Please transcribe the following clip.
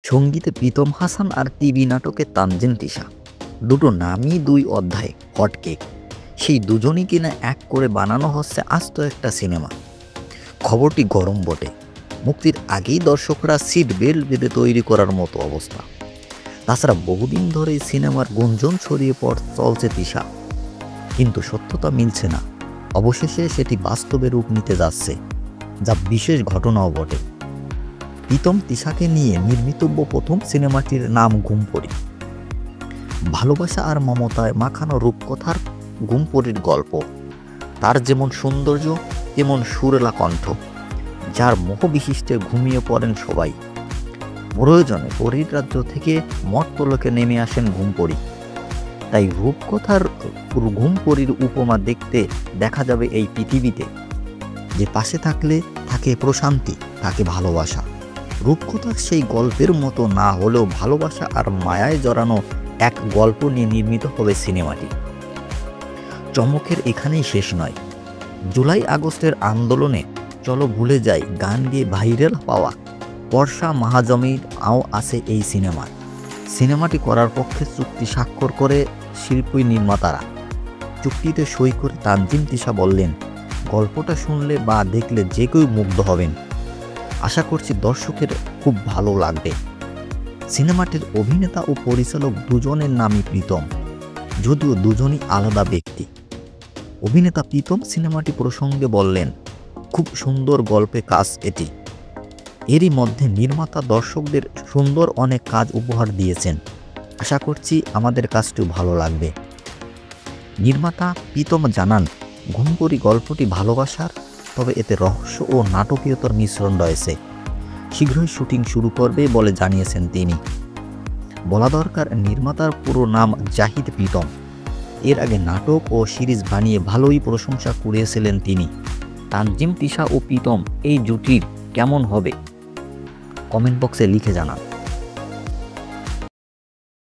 সঙ্গীতে প্রীতম হাসান আর টিভি নাটকে তানজিন তিশা। দুটো নামই দুই অধ্যায় হটকেক। সেই দুজনই কিনা এক করে বানানো হচ্ছে আস্ত একটা সিনেমা। খবরটি গরম বটে। মুক্তির আগেই দর্শকরা সিট বেল্ট বেঁধে তৈরি করার মতো অবস্থা। তাছাড়া বহুদিন ধরেই সিনেমার গুঞ্জন ছড়িয়ে চলছে তিশা, কিন্তু সত্যতা মিলছে না। অবশেষে সেটি বাস্তবে রূপ নিতে যাচ্ছে, যা বিশেষ ঘটনাও বটে। প্রীতম তিশাকে নিয়ে নির্মিতব্য প্রথম সিনেমাটির নাম ঘুমপড়ি। ভালোবাসা আর মমতায় মাখানো রূপকথার ঘুমপড়ির গল্প। তার যেমন সৌন্দর্য তেমন সুরেলা কণ্ঠ, যার মোহবিশিষ্টে ঘুমিয়ে পড়েন সবাই। প্রয়োজনে পরীর রাজ্য থেকে মর্তলোকে নেমে আসেন ঘুমপড়ি। তাই রূপকথার ঘুমপড়ির উপমা দেখতে দেখা যাবে এই পৃথিবীতে, যে পাশে থাকলে থাকে প্রশান্তি, থাকে ভালোবাসা। রূপকথা সেই গল্পের মতো না হলেও ভালোবাসা আর মায়ায় জড়ানো এক গল্প নিয়ে নির্মিত হবে সিনেমাটি। চমকের এখানেই শেষ নয়। জুলাই আগস্টের আন্দোলনে চলো ভুলে যাই গান গিয়ে ভাইরাল পাওয়া বর্ষা মাহাজমির আও আছে এই সিনেমাটি করার পক্ষে চুক্তি স্বাক্ষর করে শিল্পী নির্মাতারা। চুক্তিতে সই করে তানজিম তিশা বললেন, গল্পটা শুনলে বা দেখলে যে কেউ মুগ্ধ হবেন। আশা করছি দর্শকের খুব ভালো লাগবে। সিনেমাটির অভিনেতা ও পরিচালক দুজনের নামই প্রীতম, যদিও দুজনই আলাদা ব্যক্তি। অভিনেতা প্রীতম সিনেমাটি প্রসঙ্গে বললেন, খুব সুন্দর গল্পে কাজ এটি। এরই মধ্যে নির্মাতা দর্শকদের সুন্দর অনেক কাজ উপহার দিয়েছেন। আশা করছি আমাদের কাজটিও ভালো লাগবে। নির্মাতা প্রীতম জানান, ঘুমপড়ি গল্পটি ভালোবাসার, তবে এতে রহস্য ও নাটকীয়তার মিশ্রণ রয়েছে। শীঘ্রই শুটিং শুরু করবে বলে জানিয়েছেন তিনি। বলা দরকার, নির্মাতার পুরো নাম জাহিদ প্রীতম। এর আগে নাটক ও সিরিজ বানিয়ে ভালোই প্রশংসা কুড়িয়েছিলেন তিনি। তানজিম তিশা ও প্রীতম এই জুটির কেমন হবে কমেন্ট বক্সে লিখে জানান।